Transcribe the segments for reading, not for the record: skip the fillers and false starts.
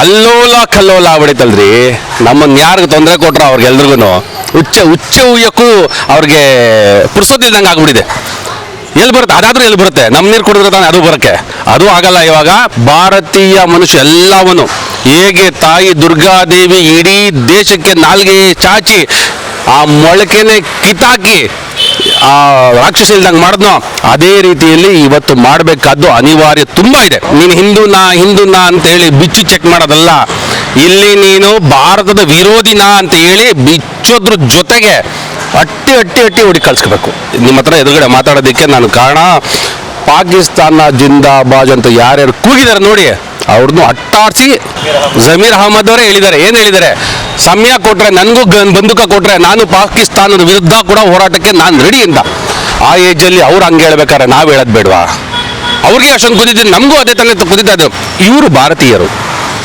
ಅಲ್ಲೋಲ ಕಲ್ಲೋಲ ಆಗ್ಬಿಡೈತಲ್ರಿ. ನಮ್ಮನ್ನು ಯಾರಿಗೆ ತೊಂದರೆ ಕೊಟ್ರ ಅವ್ರಿಗೆಲ್ರಿಗೂ ಹುಚ್ಚ ಉಯ್ಯಕ್ಕೂ ಅವ್ರಿಗೆ ಪುರ್ಸೋತಿಲ್ದಂಗೆ ಆಗ್ಬಿಟ್ಟಿದೆ. ಎಲ್ಲಿ ಬರುತ್ತೆ ಅದಾದ್ರೂ ಎಲ್ಲಿ ಬರುತ್ತೆ? ನಮ್ಮ ನೀರು ಕುಡಿದ್ರೆ ತಾನೆ ಅದು ಬರೋಕ್ಕೆ. ಅದು ಆಗಲ್ಲ. ಇವಾಗ ಭಾರತೀಯ ಮನುಷ್ಯ ಎಲ್ಲವನು ಹೇಗೆ ತಾಯಿ ದುರ್ಗಾದೇವಿ ಇಡೀ ದೇಶಕ್ಕೆ ನಾಲ್ಗೆ ಚಾಚಿ ಆ ಮೊಳಕೆನೆ ಕಿತ್ತಾಕಿ ಆ ರಾಕ್ಷಸ ಇಲ್ದಂಗೆ ಮಾಡಿದ್ನೋ ಅದೇ ರೀತಿಯಲ್ಲಿ ಇವತ್ತು ಮಾಡಬೇಕಾದ್ದು ಅನಿವಾರ್ಯ ತುಂಬ ಇದೆ. ನೀನು ಹಿಂದೂನಾ ಅಂತ ಹೇಳಿ ಬಿಚ್ಚು ಚೆಕ್ ಮಾಡೋದಲ್ಲ. ಇಲ್ಲಿ ನೀನು ಭಾರತದ ವಿರೋಧಿನಾ ಅಂತ ಹೇಳಿ ಬಿಚ್ಚೋದ್ರ ಜೊತೆಗೆ ಅಟ್ಟಿ ಹೊಡಿ ಕಳ್ಸ್ಕೋಬೇಕು. ನಿಮ್ಮ ಹತ್ರ ಎದುರುಗಡೆ ಮಾತಾಡೋದಕ್ಕೆ ನಾನು ಕಾರಣ, ಪಾಕಿಸ್ತಾನ ಜಿಂದಾಬಾದ್ ಅಂತ ಯಾರ್ಯಾರು ಕೂಗಿದ್ದಾರೆ ನೋಡಿ, ಅವ್ರನ್ನು ಅಟ್ಟಾಡಿಸಿ ಜಮೀರ್ ಅಹಮದ್ ಅವರೇ ಹೇಳಿದ್ದಾರೆ. ಏನು ಹೇಳಿದ್ದಾರೆ? ಸಮಯ ಕೊಟ್ಟರೆ, ನನಗೂ ಬಂದೂಕ ಕೊಟ್ಟರೆ ನಾನು ಪಾಕಿಸ್ತಾನದ ವಿರುದ್ಧ ಕೂಡ ಹೋರಾಟಕ್ಕೆ ನಾನು ರೆಡಿ ಅಂತ. ಆ ಏಜಲ್ಲಿ ಅವ್ರು ಹಂಗೆ ಹೇಳ್ಬೇಕಾರೆ ನಾವು ಹೇಳೋದು ಬೇಡವಾ? ಅವ್ರಿಗೆ ಅಷ್ಟೊಂದು ಕುದಿದ್ದೀನಿ, ನಮಗೂ ಅದೇ ತಾನೇ ಕುದಿತಾ ಇದ್ರು. ಇವರು ಭಾರತೀಯರು.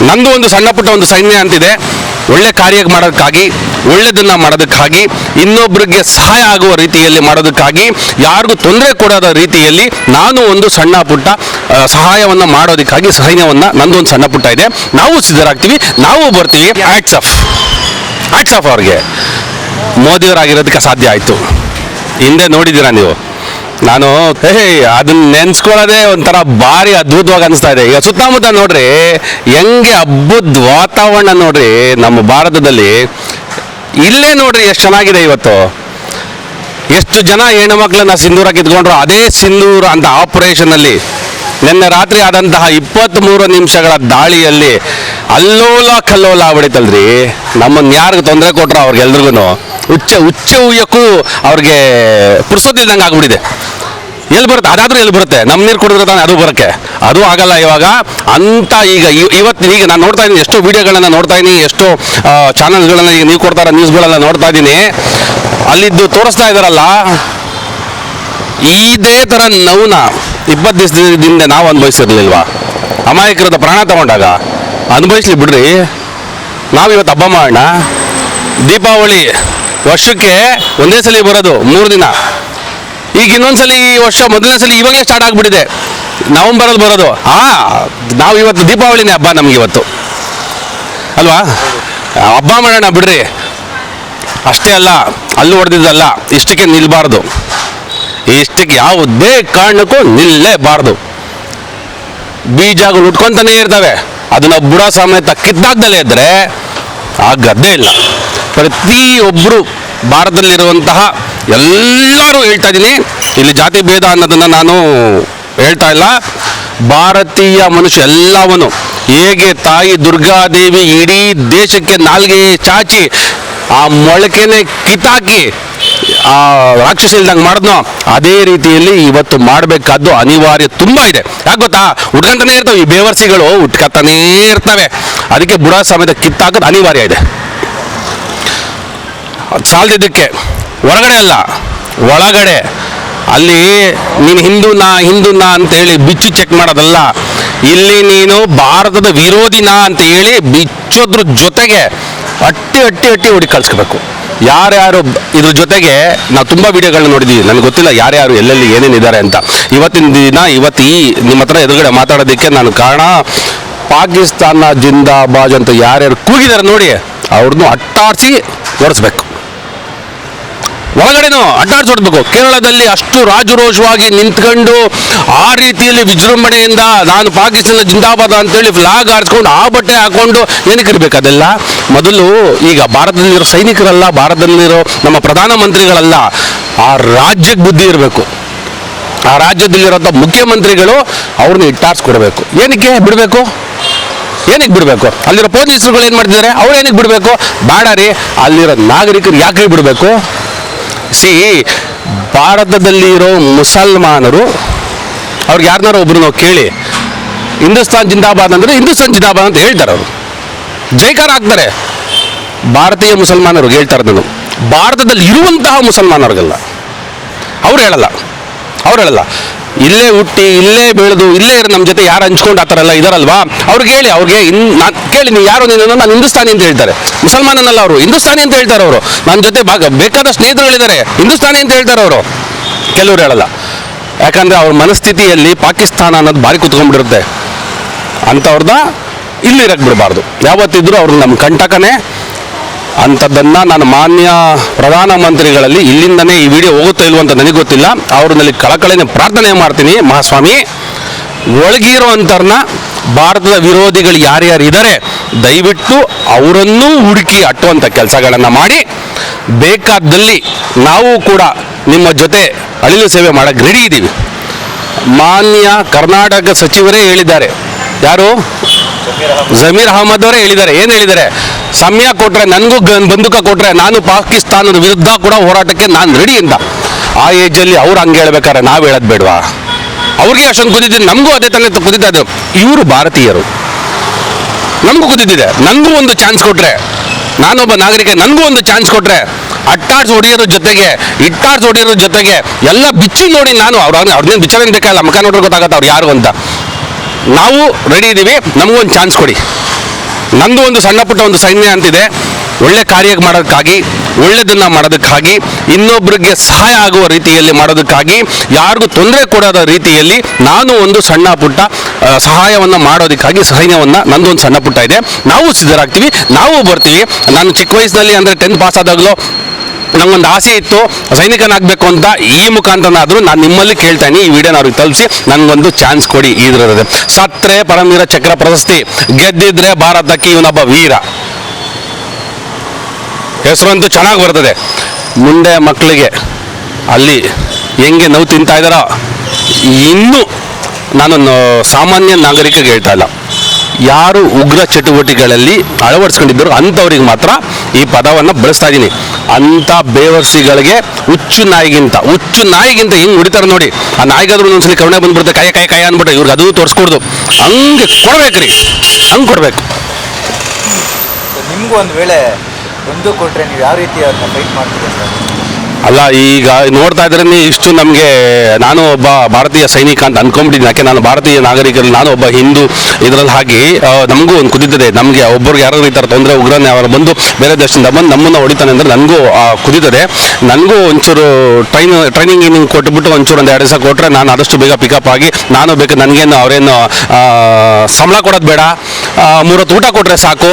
ನಂದು ಒಂದು ಸಣ್ಣ ಪುಟ್ಟ ಒಂದು ಸೈನ್ಯ ಅಂತಿದೆ. ಒಳ್ಳೆ ಕಾರ್ಯ ಮಾಡೋದಕ್ಕಾಗಿ, ಒಳ್ಳೆಯದನ್ನು ಮಾಡೋದಕ್ಕಾಗಿ, ಇನ್ನೊಬ್ಬರಿಗೆ ಸಹಾಯ ಆಗುವ ರೀತಿಯಲ್ಲಿ ಮಾಡೋದಕ್ಕಾಗಿ, ಯಾರಿಗೂ ತೊಂದರೆ ಕೊಡೋದ ರೀತಿಯಲ್ಲಿ ನಾನು ಒಂದು ಸಣ್ಣ ಪುಟ್ಟ ಸಹಾಯವನ್ನು ಮಾಡೋದಕ್ಕಾಗಿ ಸೈನ್ಯವನ್ನು ನಂದು ಒಂದು ಸಣ್ಣ ಪುಟ್ಟ ಇದೆ. ನಾವು ಸಿದ್ಧರಾಗ್ತೀವಿ, ನಾವು ಬರ್ತೀವಿ. ಹ್ಯಾಟ್ಸ್ ಆಫ್ ಅವ್ರಿಗೆ. ಮೋದಿಯವರಾಗಿರೋದಕ್ಕೆ ಸಾಧ್ಯ ಆಯಿತು. ಹಿಂದೆ ನೋಡಿದ್ದೀರಾ ನೀವು. ನಾನು ಅದನ್ನ ನೆನ್ಸ್ಕೊಳ್ಳೋದೇ ಒಂಥರ ಭಾರಿ ಅದ್ಭುತವಾಗಿ ಅನಿಸ್ತಾ ಇದೆ. ಈಗ ಸುತ್ತಮುತ್ತ ನೋಡ್ರಿ, ಹೆಂಗೆ ಹಬ್ಬದ ವಾತಾವರಣ ನೋಡ್ರಿ ನಮ್ಮ ಭಾರತದಲ್ಲಿ. ಇಲ್ಲೇ ನೋಡ್ರಿ ಎಷ್ಟು ಚೆನ್ನಾಗಿದೆ ಇವತ್ತು. ಎಷ್ಟು ಜನ ಹೆಣ್ಣು ಮಕ್ಕಳನ್ನ ಸಿಂಧೂರ ಕಿತ್ಕೊಂಡ್ರು. ಅದೇ ಸಿಂಧೂರ ಅಂತ ಆಪರೇಷನಲ್ಲಿ ನಿನ್ನೆ ರಾತ್ರಿ ಆದಂತಹ 23 ನಿಮಿಷಗಳ ದಾಳಿಯಲ್ಲಿ ಅಲ್ಲೋಲ ಕಲ್ಲೋಲ ಆಗ್ಬಿಡೈತಲ್ರಿ. ನಮ್ಮನ್ನು ಯಾರಿಗೆ ತೊಂದರೆ ಕೊಟ್ರ ಅವ್ರಿಗೆಲ್ರಿಗೂ ಹುಚ್ಚ ಉಯ್ಯಕ್ಕೂ ಅವ್ರಿಗೆ ಪುರ್ಸೋತಿಲ್ದಂಗೆ ಆಗ್ಬಿಟ್ಟಿದೆ. ಎಲ್ಲಿ ಬರುತ್ತೆ ಅದಾದ್ರೂ ಎಲ್ಲಿ ಬರುತ್ತೆ? ನಮ್ಮ ನೀರು ಕುಡಿದ್ರೆ ತಾನೆ ಅದು ಬರೋಕ್ಕೆ. ಅದು ಆಗಲ್ಲ. ಇವಾಗ ಅಂತ ಈಗ ನಾನು ನೋಡ್ತಾ ಇದ್ದೀನಿ, ಎಷ್ಟೋ ವಿಡಿಯೋಗಳನ್ನ ನೋಡ್ತಾ ಇದ್ದೀನಿ, ಎಷ್ಟೋ ಚಾನಲ್ಗಳನ್ನ ಈಗ ನೀವು ಕೊಡ್ತಾರ ನ್ಯೂಸ್ಗಳೆಲ್ಲ ನೋಡ್ತಾ ಇದ್ದೀನಿ. ಅಲ್ಲಿದ್ದು ತೋರಿಸ್ತಾ ಇದ್ದಾರಲ್ಲ, ಇದೇ ಥರ ನೋವನ್ನ 20 ದಿವಸದಿಂದ ನಾವು ಅನುಭವಿಸಿರ್ಲಿಲ್ವಾ? ಅಮಾಯಕರದ ಪ್ರಾಣ ತಗೊಂಡಾಗ ಅನುಭವಿಸ್ಲಿ ಬಿಡ್ರಿ. ನಾವಿವತ್ತು ಹಬ್ಬ ಮಾಡೋಣ. ದೀಪಾವಳಿ ವರ್ಷಕ್ಕೆ ಒಂದೇ ಸಲ ಬರೋದು 3 ದಿನ. ಈಗ ಇನ್ನೊಂದ್ಸಲ ಈ ವರ್ಷ ಮೊದಲನೇ ಸಲ ಇವಾಗಲೇ ಸ್ಟಾರ್ಟ್ ಆಗಿಬಿಟ್ಟಿದೆ, ನವಂಬರಲ್ಲಿ ಬರೋದು. ನಾವು ಇವತ್ತು ದೀಪಾವಳಿನೇ ಹಬ್ಬ ನಮಗಿವತ್ತು ಅಲ್ವಾ? ಹಬ್ಬ ಮಾಡೋಣ ಬಿಡ್ರಿ. ಅಷ್ಟೇ ಅಲ್ಲ, ಅಲ್ಲೂ ಹೊಡೆದಿದ್ದಲ್ಲ, ಇಷ್ಟಕ್ಕೆ ನಿಲ್ಬಾರ್ದು. ಇಷ್ಟಕ್ಕೆ ಯಾವುದೇ ಕಾರಣಕ್ಕೂ ನಿಲ್ಲೇಬಾರ್ದು. ಬೀಜಗಳು ಉಟ್ಕೊತಾನೆ ಇರ್ತವೆ. ಅದನ್ನ ಬುಡ ಸಮೇತ ಕಿತ್ತಾಕ್ದಲೇ ಇದ್ದರೆ ಆ ಗದ್ದೆ ಇಲ್ಲ. ಪ್ರತಿಯೊಬ್ಬರು ಭಾರತದಲ್ಲಿರುವಂತಹ ಎಲ್ಲರೂ ಹೇಳ್ತಾ ಇದ್ದೀನಿ, ಇಲ್ಲಿ ಜಾತಿ ಭೇದ ಅನ್ನೋದನ್ನು ನಾನು ಹೇಳ್ತಾ ಇಲ್ಲ. ಭಾರತೀಯ ಮನುಷ್ಯ ಎಲ್ಲವನು ಹೇಗೆ ತಾಯಿ ದುರ್ಗಾದೇವಿ ಇಡೀ ದೇಶಕ್ಕೆ ನಾಲ್ಗೆ ಚಾಚಿ ಆ ಮೊಳಕೆನೆ ಕಿತ್ತಾಕಿ ಆ ರಾಕ್ಷಸ ಇಲ್ದಂಗೆ ಮಾಡಿದ್ನೋ ಅದೇ ರೀತಿಯಲ್ಲಿ ಇವತ್ತು ಮಾಡಬೇಕಾದ್ದು ಅನಿವಾರ್ಯ ತುಂಬ ಇದೆ. ಯಾಕೆ ಗೊತ್ತಾ? ಉಟ್ಕೊಂತಾನೆ ಇರ್ತವೆ ಈ ಬೇವರ್ಸಿಗಳು, ಉಟ್ಕೊತಾನೇ ಇರ್ತವೆ. ಅದಕ್ಕೆ ಬುಡ ಸಮೇತ ಕಿತ್ತಾಕೋದು ಅನಿವಾರ್ಯ ಇದೆ. ಸಾಲದಿದ್ದಕ್ಕೆ ಹೊರಗಡೆ ಅಲ್ಲ, ಒಳಗಡೆ ಅಲ್ಲಿ ನೀನು ಹಿಂದೂನಾ ಅಂತ ಹೇಳಿ ಬಿಚ್ಚು ಚೆಕ್ ಮಾಡೋದಲ್ಲ. ಇಲ್ಲಿ ನೀನು ಭಾರತದ ವಿರೋಧಿನಾ ಅಂತ ಹೇಳಿ ಬಿಚ್ಚೋದ್ರ ಜೊತೆಗೆ ಅಟ್ಟಿ ಹೊಡಿ ಕಳ್ಸ್ಕೋಬೇಕು. ಯಾರ್ಯಾರು ಇದ್ರ ಜೊತೆಗೆ ನಾವು ತುಂಬ ವಿಡಿಯೋಗಳನ್ನ ನೋಡಿದ್ದೀವಿ. ನನಗೆ ಗೊತ್ತಿಲ್ಲ ಯಾರ್ಯಾರು ಎಲ್ಲೆಲ್ಲಿ ಏನೇನಿದ್ದಾರೆ ಅಂತ. ಇವತ್ತಿನ ದಿನ ನಿಮ್ಮ ಹತ್ರ ಎದುರುಗಡೆ ಮಾತಾಡೋದಕ್ಕೆ ನಾನು ಕಾರಣ, ಪಾಕಿಸ್ತಾನ ಜಿಂದಾಬಾದ್ ಅಂತ ಯಾರ್ಯಾರು ಕೂಗಿದ್ದಾರೆ ನೋಡಿ, ಅವ್ರನ್ನೂ ಅಟ್ಟಾಡಿಸಿ ಓಡಿಸ್ಬೇಕು. ಒಳಗಡೆನೂ ಅಡ್ಡಾಡ್ಸೋಡ್ಬೇಕು. ಕೇರಳದಲ್ಲಿ ಅಷ್ಟು ರಾಜರೋಷವಾಗಿ ನಿಂತ್ಕೊಂಡು ಆ ರೀತಿಯಲ್ಲಿ ವಿಜೃಂಭಣೆಯಿಂದ ನಾನು ಪಾಕಿಸ್ತಾನ ಜಿಂದಾಬಾದ್ ಅಂತೇಳಿ ಫ್ಲಾಗ್ ಆರಿಸ್ಕೊಂಡು ಆ ಬಟ್ಟೆ ಹಾಕೊಂಡು ಏನಕ್ಕೆ ಇರಬೇಕು? ಅದೆಲ್ಲ ಮೊದಲು ಈಗ ಭಾರತದಲ್ಲಿರೋ ಸೈನಿಕರಲ್ಲ, ಭಾರತದಲ್ಲಿರೋ ನಮ್ಮ ಪ್ರಧಾನಮಂತ್ರಿಗಳಲ್ಲ, ಆ ರಾಜ್ಯಕ್ಕೆ ಬುದ್ಧಿ ಇರಬೇಕು. ಆ ರಾಜ್ಯದಲ್ಲಿರೋಂಥ ಮುಖ್ಯಮಂತ್ರಿಗಳು ಅವ್ರನ್ನ ಇಟ್ಟಾರಿಸ್ಕೊಡ್ಬೇಕು. ಏನಕ್ಕೆ ಬಿಡಬೇಕು? ಅಲ್ಲಿರೋ ಪೊಲೀಸರುಗಳು ಏನು ಮಾಡ್ತಿದ್ದಾರೆ? ಅವ್ರು ಏನಕ್ಕೆ ಬಿಡಬೇಕು? ಬೇಡ ರೀ, ಅಲ್ಲಿರೋ ನಾಗರಿಕರು ಯಾಕೆ ಬಿಡಬೇಕು? ಭಾರತದಲ್ಲಿ ಇರೋ ಮುಸಲ್ಮಾನರು ಅವ್ರಿಗೆ ಯಾರನ್ನಾರು ಒಬ್ರು ನಾವು ಕೇಳಿ, ಹಿಂದೂಸ್ತಾನ್ ಜಿಂದಾಬಾದ್ ಅಂದರೆ ಹಿಂದೂಸ್ತಾನ್ ಜಿಂದಾಬಾದ್ ಅಂತ ಹೇಳ್ತಾರೆ. ಅವರು ಜೈಕಾರ ಹಾಕ್ತಾರೆ. ಭಾರತೀಯ ಮುಸಲ್ಮಾನರು ಹೇಳ್ತಾರೆ. ನಾನು ಭಾರತದಲ್ಲಿ ಇರುವಂತಹ ಮುಸಲ್ಮಾನರಿಗೆಲ್ಲ ಅವ್ರು ಹೇಳಲ್ಲ. ಇಲ್ಲೇ ಹುಟ್ಟಿ, ಇಲ್ಲೇ ಬೆಳೆದು, ಇಲ್ಲೇ ಇರೋ ನಮ್ಮ ಜೊತೆ ಯಾರು ಹಂಚ್ಕೊಂಡು ಆ ಥರ ಎಲ್ಲ ಇದಾರಲ್ವಾ, ಅವ್ರಿಗೆ ಹೇಳಿ. ಅವ್ರಿಗೆ ಕೇಳಿ, ನೀವು ಯಾರು? ನಾನು ಹಿಂದೂಸ್ತಾನಿ ಅಂತ ಹೇಳ್ತಾರೆ. ಮುಸಲ್ಮಾನನಲ್ಲ ಅವರು, ಹಿಂದೂಸ್ತಾನಿ ಅಂತ ಹೇಳ್ತಾರೆ. ಅವರು ನನ್ನ ಜೊತೆ ಬೇಕಾದ ಸ್ನೇಹಿತರುಗಳಿದ್ದಾರೆ, ಹಿಂದೂಸ್ತಾನಿ ಅಂತ ಹೇಳ್ತಾರೆ ಅವರು. ಕೆಲವರು ಹೇಳಲ್ಲ. ಯಾಕಂದರೆ ಅವ್ರ ಮನಸ್ಥಿತಿಯಲ್ಲಿ ಪಾಕಿಸ್ತಾನ ಅನ್ನೋದು ಭಾರಿ ಕುತ್ಕೊಂಡ್ಬಿಟ್ಟಿರುತ್ತೆ. ಅಂಥವ್ರನ್ನ ಇಲ್ಲಿ ಇರಕ್ಕೆ ಬಿಡಬಾರ್ದು. ಯಾವತ್ತಿದ್ರೂ ಅವ್ರಿಗೆ ನಮ್ಮ ಕಂಟಕನೇ. ಅಂಥದ್ದನ್ನು ನಾನು ಮಾನ್ಯ ಪ್ರಧಾನಮಂತ್ರಿಗಳಲ್ಲಿ ಇಲ್ಲಿಂದನೇ ಈ ವಿಡಿಯೋ ಹೋಗುತ್ತೋ ಇಲ್ವೋ ಅಂತ ನನಗೆ ಗೊತ್ತಿಲ್ಲ, ಅವ್ರನ್ನಲ್ಲಿ ಕಳಕಳಿನ ಪ್ರಾರ್ಥನೆ ಮಾಡ್ತೀನಿ, ಮಹಾಸ್ವಾಮಿ ಒಳಗಿರೋ ಅಂಥವ್ರನ್ನ ಭಾರತದ ವಿರೋಧಿಗಳು ಯಾರ್ಯಾರು ಇದ್ದಾರೆ ದಯವಿಟ್ಟು ಅವರನ್ನೂ ಹುಡುಕಿ ಅಟ್ಟುವಂಥ ಕೆಲಸಗಳನ್ನು ಮಾಡಿ, ಬೇಕಾದಲ್ಲಿ ನಾವು ಕೂಡ ನಿಮ್ಮ ಜೊತೆ ಅಳಿಲು ಸೇವೆ ಮಾಡೋಕ್ಕೆ ರೆಡಿ ಇದ್ದೀವಿ. ಮಾನ್ಯ ಕರ್ನಾಟಕ ಸಚಿವರೇ ಹೇಳಿದ್ದಾರೆ, ಯಾರು ಜಮೀರ್ ಅಹಮದ್ ಅವರೇ ಹೇಳಿದ್ದಾರೆ. ಏನು ಹೇಳಿದ್ದಾರೆ? ಸಮಯ ಕೊಟ್ಟರೆ ನನಗೂ ಬಂದೂಕ ಕೊಟ್ಟರೆ ನಾನು ಪಾಕಿಸ್ತಾನದ ವಿರುದ್ಧ ಕೂಡ ಹೋರಾಟಕ್ಕೆ ನಾನು ರೆಡಿ ಅಂತ. ಆ ಏಜಲ್ಲಿ ಅವ್ರು ಹಂಗೆ ಹೇಳ್ಬೇಕಾರೆ ನಾವು ಹೇಳೋದು ಬೇಡವಾ? ಅವ್ರಿಗೆ ಅಷ್ಟೊಂದು ಕುದಿದ್ದೀನಿ, ನಮಗೂ ಅದೇ ತಾನೇ ಕುದಿತಾ ಇದ್ರು. ಇವರು ಭಾರತೀಯರು, ನಮಗೂ ಕುದಿದ್ದಿದೆ. ನನಗೂ ಒಂದು ಚಾನ್ಸ್ ಕೊಟ್ಟರೆ, ನಾನೊಬ್ಬ ನಾಗರಿಕ, ನನಗೂ ಒಂದು ಚಾನ್ಸ್ ಕೊಟ್ಟರೆ ಅಟ್ಟಾಡ್ಸ್ ಹೊಡಿಯೋರ ಜೊತೆಗೆ ಇಟ್ಟಾಡ್ಸ್ ಹೊಡಿಯೋರ ಜೊತೆಗೆ ಎಲ್ಲ ಬಿಚ್ಚಿ ನೋಡಿ ನಾನು ಅವ್ರನ್ನೇನು ಬಿಚ್ಚೋದೇನು ಬೇಕಾಗಿಲ್ಲ, ಮುಖ ನೋಡ್ರೆ ಗೊತ್ತಾಗತ್ತೆ ಅವ್ರು ಯಾರು ಅಂತ. ನಾವು ರೆಡಿ ಇದ್ದೀವಿ, ನಮಗೊಂದು ಚಾನ್ಸ್ ಕೊಡಿ. ನಂದು ಒಂದು ಸಣ್ಣ ಪುಟ್ಟ ಒಂದು ಸೈನ್ಯ ಅಂತಿದೆ, ಒಳ್ಳೆ ಕಾರ್ಯ ಮಾಡೋದಕ್ಕಾಗಿ, ಒಳ್ಳೆಯದನ್ನು ಮಾಡೋದಕ್ಕಾಗಿ, ಇನ್ನೊಬ್ಬರಿಗೆ ಸಹಾಯ ಆಗುವ ರೀತಿಯಲ್ಲಿ ಮಾಡೋದಕ್ಕಾಗಿ, ಯಾರಿಗೂ ತೊಂದರೆ ಕೊಡೋದ ರೀತಿಯಲ್ಲಿ ನಾನು ಒಂದು ಸಣ್ಣ ಪುಟ್ಟ ಸಹಾಯವನ್ನು ಮಾಡೋದಕ್ಕಾಗಿ ಸೈನ್ಯವನ್ನು ನಂದು ಒಂದು ಸಣ್ಣ ಪುಟ್ಟ ಇದೆ. ನಾವು ಸಿದ್ಧರಾಗ್ತೀವಿ, ನಾವು ಬರ್ತೀವಿ. ನಾನು ಚಿಕ್ಕ ವಯಸ್ಸಿನಲ್ಲಿ ಅಂದರೆ 10th ಪಾಸ್ ಆದಾಗಲೂ ನಂಗೊಂದು ಆಸೆ ಇತ್ತು ಸೈನಿಕನಾಗಬೇಕು ಅಂತ. ಈ ಮುಖಾಂತರನಾದರೂ ನಾನು ನಿಮ್ಮಲ್ಲಿ ಕೇಳ್ತಾನೆ, ಈ ವಿಡಿಯೋನ ಅವ್ರಿಗೆ ತಲುಪಿಸಿ ನನಗೊಂದು ಚಾನ್ಸ್ ಕೊಡಿ. ಇದ್ರದ್ದು ಸತ್ರೆ ಪರಮವೀರ ಚಕ್ರ ಪ್ರಶಸ್ತಿ, ಗೆದ್ದಿದ್ರೆ ಭಾರತಕ್ಕೆ ಇವನೊಬ್ಬ ವೀರ, ಹೆಸರಂತೂ ಚೆನ್ನಾಗಿ ಬರ್ತದೆ. ಮುಂದೆ ಮಕ್ಕಳಿಗೆ ಅಲ್ಲಿ ಹೆಂಗೆ ನೋವು ತಿಂತಾ ಇದ್ದಾರೋ, ಇನ್ನೂ ನಾನು ಸಾಮಾನ್ಯ ನಾಗರಿಕರಿಗೆ ಹೇಳ್ತಾ ಇಲ್ಲ, ಯಾರು ಉಗ್ರ ಚಟುವಟಿಕೆಗಳಲ್ಲಿ ಅಳವಡಿಸ್ಕೊಂಡಿದ್ದರು ಅಂಥವ್ರಿಗೆ ಮಾತ್ರ ಈ ಪದವನ್ನು ಬಳಸ್ತಾ ಇದ್ದೀನಿ. ಅಂಥ ಬೇವರ್ಸಿಗಳಿಗೆ ಹುಚ್ಚು ನಾಯಿಗಿಂತ ಹೆಂಗೆ ಹೊಡಿತಾರೆ ನೋಡಿ. ಆ ನಾಯಿಗಾದ್ರೂ ಒಂದ್ಸಲಿ ಕರುಣೆ ಬಂದ್ಬಿಡುತ್ತೆ, ಕಾಯ ಅಂದ್ಬಿಟ್ಟು ಇವ್ರಿಗೆ ಅದು ತೋರಿಸ್ಕೊಡ್ದು. ಹಂಗೆ ಕೊಡ್ಬೇಕ್ರಿ, ಹಂಗೆ ಕೊಡಬೇಕು. ನಿಮಗೂ ಒಂದು ವೇಳೆ ಒಂದು ಕೊಟ್ಟರೆ ನೀವು ಯಾವ ರೀತಿ ಅವ್ರನ್ನ ಫೈಟ್ ಮಾಡ್ತೀರಿ ಸರ್? ಅಲ್ಲ, ಈಗ ನೋಡ್ತಾ ಇದ್ರೆ ಇಷ್ಟು ನಮಗೆ, ನಾನು ಒಬ್ಬ ಭಾರತೀಯ ಸೈನಿಕ ಅಂತ ಅಂದ್ಕೊಂಡ್ಬಿಟ್ಟಿದ್ದೀನಿ. ಯಾಕೆ ನಾನು ಭಾರತೀಯ ನಾಗರಿಕರಲ್ಲಿ, ನಾನು ಒಬ್ಬ ಹಿಂದೂ ಇದರಲ್ಲಿ ಹಾಗೆ ನಮಗೂ ಒಂದು ಕುದಿತದೆ. ನಮಗೆ ಒಬ್ಬರಿಗೆ ಯಾರು ಈ ಥರ ತೊಂದರೆ ಉಗ್ರನೇ ಅವರು ಬಂದು ಬೇರೆ ದೇಶದಿಂದ ಬಂದು ನಮ್ಮನ್ನು ಹೊಡಿತಾನೆ ಅಂದರೆ ನನಗೂ ಕುದಿತದೆ. ನನಗೂ ಒಂಚೂರು ಟ್ರೈನಿಂಗ್ ಕೊಟ್ಬಿಟ್ಟು ಒಂಚೂರು ಒಂದು 2 ದಿವಸ ಕೊಟ್ಟರೆ ನಾನು ಆದಷ್ಟು ಬೇಗ ಪಿಕಪ್ ಆಗಿ, ನಾನು ಬೇಕು, ನನಗೇನು ಅವರೇನು ಸಂಬಳ ಕೊಡೋದು ಬೇಡ, 3 ಹೊತ್ತು ಊಟ ಕೊಟ್ಟರೆ ಸಾಕು,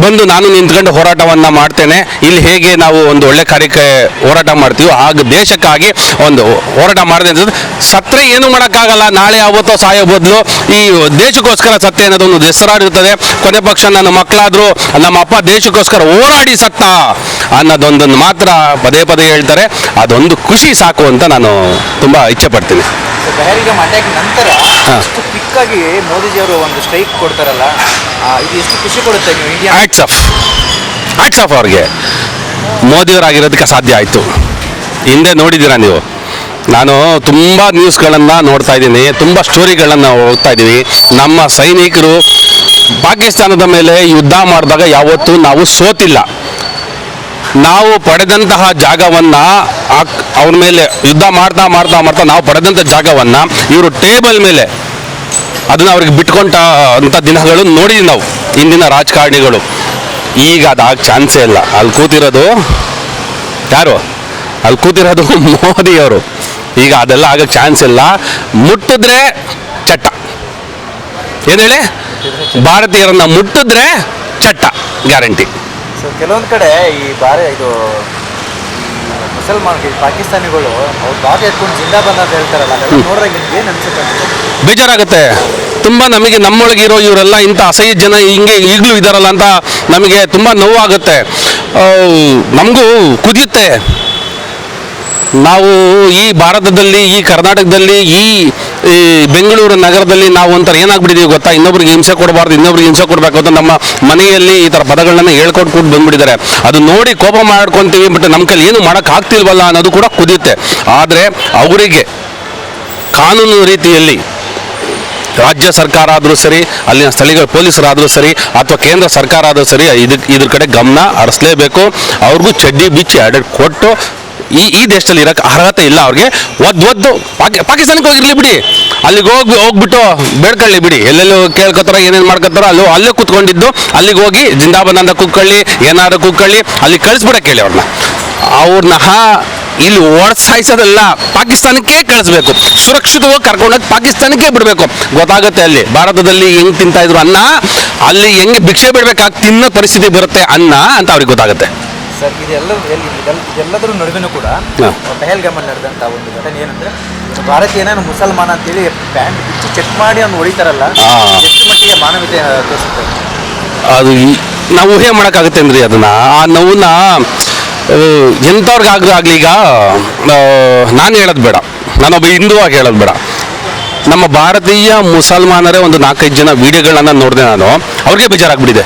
ಬಂದು ನಾನು ನಿಂತ್ಕೊಂಡು ಹೋರಾಟವನ್ನು ಮಾಡ್ತೇನೆ. ಇಲ್ಲಿ ಹೇಗೆ ನಾವು ಒಂದು ಒಳ್ಳೆ ಕಾರ್ಯಕ್ಕೆ ಹೋರಾಟ ಮಾಡ್ತೀವಿ, ಆಗ ದೇಶಕ್ಕಾಗಿ ಒಂದು ಹೋರಾಟ ಮಾಡಿದೆ ಅಂತಂದ್ರೆ ಸತ್ರೆ ಏನೂ ಮಾಡೋಕ್ಕಾಗಲ್ಲ. ನಾಳೆ ಯಾವತ್ತೋ ಸಾಯೋ ಬದಲು ಈ ದೇಶಕ್ಕೋಸ್ಕರ ಸತ್ಯ ಅನ್ನೋದು ಒಂದು ಹೆಸರಾಡಿರ್ತದೆ. ಕೊನೆ ಪಕ್ಷ ನನ್ನ ಮಕ್ಕಳಾದರೂ ನಮ್ಮ ಅಪ್ಪ ದೇಶಕ್ಕೋಸ್ಕರ ಹೋರಾಡಿ ಸತ್ತ ಅನ್ನೋದೊಂದನ್ನು ಮಾತ್ರ ಪದೇ ಪದೇ ಹೇಳ್ತಾರೆ. ಅದೊಂದು ಖುಷಿ ಸಾಕು ಅಂತ ನಾನು ತುಂಬ ಇಚ್ಛೆ ಪಡ್ತೀನಿ. ಪಹಲ್ಗಾಮ್ ಅಟ್ಯಾಕ್ ನಂತರ ಎಷ್ಟು ಕ್ವಿಕ್ಕಾಗಿ ಮೋದಿಜಿಯವರು ಒಂದು ಸ್ಟ್ರೈಕ್ ಕೊಡ್ತಾರಲ್ಲ, ಇದು ಎಷ್ಟು ಖುಷಿ ಕೊಡುತ್ತೆ. ನೀವು ಇಂಡಿಯಾ ಹ್ಯಾಟ್ಸ್ ಆಫ್ ಅವ್ರಿಗೆ. ಮೋದಿಯವರಾಗಿರೋದಕ್ಕೆ ಸಾಧ್ಯ ಆಯಿತು. ಹಿಂದೆ ನೋಡಿದ್ದೀರಾ ನೀವು, ನಾನು ತುಂಬ ನ್ಯೂಸ್ಗಳನ್ನು ನೋಡ್ತಾ ಇದ್ದೀನಿ, ತುಂಬ ಸ್ಟೋರಿಗಳನ್ನು ಓದ್ತಾ ಇದ್ದೀವಿ. ನಮ್ಮ ಸೈನಿಕರು ಪಾಕಿಸ್ತಾನದ ಮೇಲೆ ಯುದ್ಧ ಮಾಡಿದಾಗ ಯಾವತ್ತೂ ನಾವು ಸೋತಿಲ್ಲ. ನಾವು ಪಡೆದಂತಹ ಜಾಗವನ್ನು ಅವ್ರ ಮೇಲೆ ಯುದ್ಧ ಮಾಡ್ತಾ ನಾವು ಪಡೆದಂಥ ಜಾಗವನ್ನು ಇವರು ಟೇಬಲ್ ಮೇಲೆ ಅದನ್ನು ಅವ್ರಿಗೆ ಬಿಟ್ಕೊಂಡ ಅಂಥ ದಿನಗಳು ನೋಡಿದ್ವಿ ನಾವು, ಇಂದಿನ ರಾಜಕಾರಣಿಗಳು. ಈಗ ಅದಾಗ ಚಾನ್ಸೇ ಇಲ್ಲ. ಅಲ್ಲಿ ಕೂತಿರೋದು ಯಾರು? ಅಲ್ಲಿ ಕೂತಿರೋದು ಮೋದಿಯವರು. ಈಗ ಅದೆಲ್ಲ ಆಗೋಕ್ಕೆ ಚಾನ್ಸ್ ಇಲ್ಲ. ಮುಟ್ಟಿದ್ರೆ ಚಟ್ಟ, ಏನು ಹೇಳಿ, ಭಾರತೀಯರನ್ನು ಮುಟ್ಟಿದ್ರೆ ಚಟ್ಟ ಗ್ಯಾರಂಟಿ. ಸೊ ಕೆಲವೊಂದು ಕಡೆ ಈ ಇದು ಮುಸಲ್ಮಾನ್ ಪಾಕಿಸ್ತಾನಿಗಳು ಅವ್ರು ಬಾಗ ಎತ್ಕೊಂಡು ಜಿಂದಾಬಾದ್ ಅಂತ ಹೇಳ್ತಾರಲ್ಲ, ನೋಡ್ರೆ ನಿಮ್ಗೆ ಏನು ಅನ್ಸುತ್ತೆ? ಬೇಜಾರಾಗುತ್ತೆ ತುಂಬ. ನಮಗೆ ನಮ್ಮೊಳಗಿರೋ ಇವರೆಲ್ಲ ಇಂಥ ಅಸಹ್ಯ ಜನ ಹಿಂಗೆ ಈಗಲೂ ಇದ್ದಾರಲ್ಲ ಅಂತ ನಮಗೆ ತುಂಬ ನೋವಾಗುತ್ತೆ, ನಮಗೂ ಕುದಿಯುತ್ತೆ. ನಾವು ಈ ಭಾರತದಲ್ಲಿ, ಈ ಕರ್ನಾಟಕದಲ್ಲಿ, ಈ ಬೆಂಗಳೂರು ನಗರದಲ್ಲಿ ನಾವು ಒಂಥರ ಏನಾಗ್ಬಿಟ್ಟಿದ್ದೀವಿ ಗೊತ್ತಾ? ಇನ್ನೊಬ್ರಿಗೆ ಹಿಂಸೆ ಕೊಡಬಾರ್ದು, ಇನ್ನೊಬ್ರಿಗೆ ಹಿಂಸೆ ಕೊಡಬೇಕು ಅಂತ ನಮ್ಮ ಮನೆಯಲ್ಲಿ ಈ ಥರ ಪದಗಳನ್ನ ಹೇಳ್ಕೊಟ್ಟು ಬಂದ್ಬಿಟ್ಟಿದ್ದಾರೆ. ಅದು ನೋಡಿ ಕೋಪ ಮಾಡ್ಕೊತೀವಿ, ಬಟ್ ನಮ್ಮ ಕೈಲಿ ಏನು ಮಾಡೋಕ್ಕಾಗ್ತಿಲ್ವಲ್ಲ ಅನ್ನೋದು ಕೂಡ ಕುದಿಯುತ್ತೆ. ಆದರೆ ಅವರಿಗೆ ಕಾನೂನು ರೀತಿಯಲ್ಲಿ ರಾಜ್ಯ ಸರ್ಕಾರ ಆದರೂ ಸರಿ, ಅಲ್ಲಿನ ಸ್ಥಳೀಯ ಪೊಲೀಸರಾದರೂ ಸರಿ, ಅಥವಾ ಕೇಂದ್ರ ಸರ್ಕಾರ ಆದರೂ ಸರಿ, ಇದ್ರ ಕಡೆ ಗಮನ ಹರಿಸಲೇಬೇಕು. ಅವ್ರಿಗೂ ಚಡ್ಡಿ ಬಿಚ್ಚಿ ಅಡ್ಡ ಕೊಟ್ಟು, ಈ ದೇಶದಲ್ಲಿ ಇರೋಕ್ಕೆ ಅರ್ಹತೆ ಇಲ್ಲ ಅವ್ರಿಗೆ. ಒದ್ದು ಪಾಕಿಸ್ತಾನಕ್ಕೆ ಹೋಗಿರ್ಲಿ ಬಿಡಿ, ಅಲ್ಲಿಗೆ ಹೋಗ್ಬಿಟ್ಟು ಬೇಡ್ಕೊಳ್ಳಿ ಬಿಡಿ, ಎಲ್ಲೆಲ್ಲೋ ಕೇಳ್ಕೊತಾರೋ ಏನೇನು ಮಾಡ್ಕೊತಾರೋ ಅಲ್ಲೇ ಕೂತ್ಕೊಂಡಿದ್ದು ಅಲ್ಲಿಗೆ ಹೋಗಿ ಜಿಂದಾಬಾದ್ ಅಂತ ಕೂತ್ಕೊಳ್ಳಿ, ಏನಾದ್ರು ಕೂತ್ಕೊಳ್ಳಿ, ಅಲ್ಲಿ ಕಳಿಸ್ಬಿಡಕ್ಕೆ ಹೇಳಿ ಅವ್ರನ್ನ ಇಲ್ಲಿ ಸಾಯಿಸೋದಲ್ಲ, ಪಾಕಿಸ್ತಾನಕ್ಕೆ ಕಳಿಸ್ಬೇಕು, ಸುರಕ್ಷಿತವಾಗಿ ಕರ್ಕೊಂಡೋಗಿ ಪಾಕಿಸ್ತಾನಕ್ಕೆ ಬಿಡಬೇಕು. ಗೊತ್ತಾಗುತ್ತೆ ಅಲ್ಲಿ ಭಾರತದಲ್ಲಿ ಹೆಂಗ್ ತಿಂತಾ ಇದ್ರು ಅನ್ನ, ಅಲ್ಲಿ ಹೆಂಗೆ ಭಿಕ್ಷೆ ಬಿಡ್ಬೇಕಾಗಿ ತಿನ್ನೋ ಪರಿಸ್ಥಿತಿ ಬರುತ್ತೆ ಅನ್ನ ಅಂತ ಅವ್ರಿಗೆ ಗೊತ್ತಾಗುತ್ತೆ. ಸರ್ ಇದೆಲ್ಲದರ ನಡುವೆನೂ ಕೂಡ ಪಹಲ್ಗಾಮಲ್ಲಿ ನಡೆದಂಥ ಒಂದು ಘಟನೆ ಏನಂದ್ರೆ, ಭಾರತೀಯನ ಮುಸಲ್ಮಾನ ಅಂತೇಳಿ ಪ್ಯಾಂಟ್ ಬಿಚ್ಚಿ ಚೆಕ್ ಮಾಡಿ ಅವ್ನು ಹೊಡಿತಾರಲ್ಲ, ಎಷ್ಟು ಮಟ್ಟಿಗೆ ಮಾನವೀಯತೆ ತೋರಿಸುತ್ತೆ ಅದು ನಾವು ಊಹೆ ಮಾಡೋಕ್ಕಾಗುತ್ತೆ ಅಂದ್ರಿ ಅದನ್ನ. ಆ ನೋವನ್ನ ಎಂಥವ್ರಿಗಾಗ್ಲಿ ಈಗ ನಾನು ಹೇಳೋದು ಬೇಡ, ನಾನೊಬ್ಬ ಹಿಂದುವಾಗಿ ಹೇಳೋದು ಬೇಡ, ನಮ್ಮ ಭಾರತೀಯ ಮುಸಲ್ಮಾನರೇ ಒಂದು 4-5 ಜನ ವಿಡಿಯೋಗಳನ್ನ ನೋಡಿದೆ ನಾನು, ಅವ್ರಿಗೆ ಬೇಜಾರಾಗ್ಬಿಟ್ಟಿದೆ.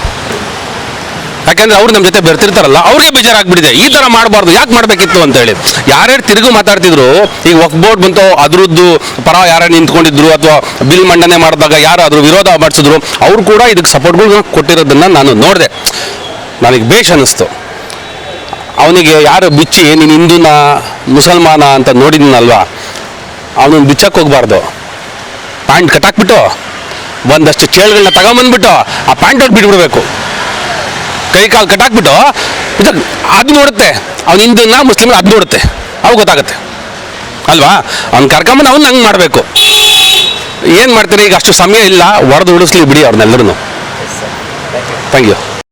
ಯಾಕೆಂದ್ರೆ ಅವ್ರು ನಮ್ಮ ಜೊತೆ ಬರ್ತಿರ್ತಾರಲ್ಲ, ಅವ್ರಿಗೆ ಬೇಜಾರಾಗ್ಬಿಟ್ಟಿದೆ. ಈ ಥರ ಮಾಡಬಾರ್ದು, ಯಾಕೆ ಮಾಡಬೇಕಿತ್ತು ಅಂತೇಳಿ. ಯಾರ್ಯಾರು ತಿರುಗು ಮಾತಾಡ್ತಿದ್ರು, ಈಗ ವಕ್ಫ್ ಬೋರ್ಡ್ ಬಂತು ಅದ್ರದ್ದು ಪರ ಯಾರು ನಿಂತ್ಕೊಂಡಿದ್ರು ಅಥವಾ ಬಿಲ್ ಮಂಡನೆ ಮಾಡಿದಾಗ ಯಾರು ಅದ್ರ ವಿರೋಧ ಮಾಡಿಸಿದ್ರು, ಅವ್ರು ಕೂಡ ಇದಕ್ಕೆ ಸಪೋರ್ಟ್ಗಳು ಕೊಟ್ಟಿರೋದನ್ನು ನಾನು ನೋಡಿದೆ. ನನಗೆ ಬೇಷ್ ಅನ್ನಿಸ್ತು. ಅವನಿಗೆ ಯಾರು ಬಿಚ್ಚಿ ನೀನು ಹಿಂದೂನ ಮುಸಲ್ಮಾನ ಅಂತ ನೋಡಿದ್ನಲ್ವಾ, ಅವನನ್ನು ಬಿಚ್ಚಕ್ಕೆ ಹೋಗ್ಬಾರ್ದು. ಪ್ಯಾಂಟ್ ಕಟ್ಟಾಕ್ಬಿಟ್ಟು ಒಂದಷ್ಟು ಚೇಳುಗಳನ್ನ ತಗೊಂಬಂದ್ಬಿಟ್ಟು ಆ ಪ್ಯಾಂಟ್ ಹೊಟ್ಟು ಬಿಟ್ಬಿಡ್ಬೇಕು. ಕೈ ಕಾಲು ಕಟ್ಟಾಕ್ಬಿಟ್ಟು ಅದು ನೋಡುತ್ತೆ, ಅವ್ನು ಹಿಂದೂನ ಮುಸ್ಲಿಮ್ನ ಅದು ನೋಡುತ್ತೆ, ಅವು ಗೊತ್ತಾಗುತ್ತೆ ಅಲ್ವಾ. ಅವ್ನು ಕರ್ಕೊಂಬಂದು ಅವ್ನು ಹಂಗೆ ಮಾಡಬೇಕು. ಏನು ಮಾಡ್ತೀರಿ, ಈಗ ಅಷ್ಟು ಸಮಯ ಇಲ್ಲ, ಹೊಡೆದು ಉಳಿಸ್ಲಿ ಬಿಡಿ ಅವ್ರನ್ನೆಲ್ಲರೂ. Thank you.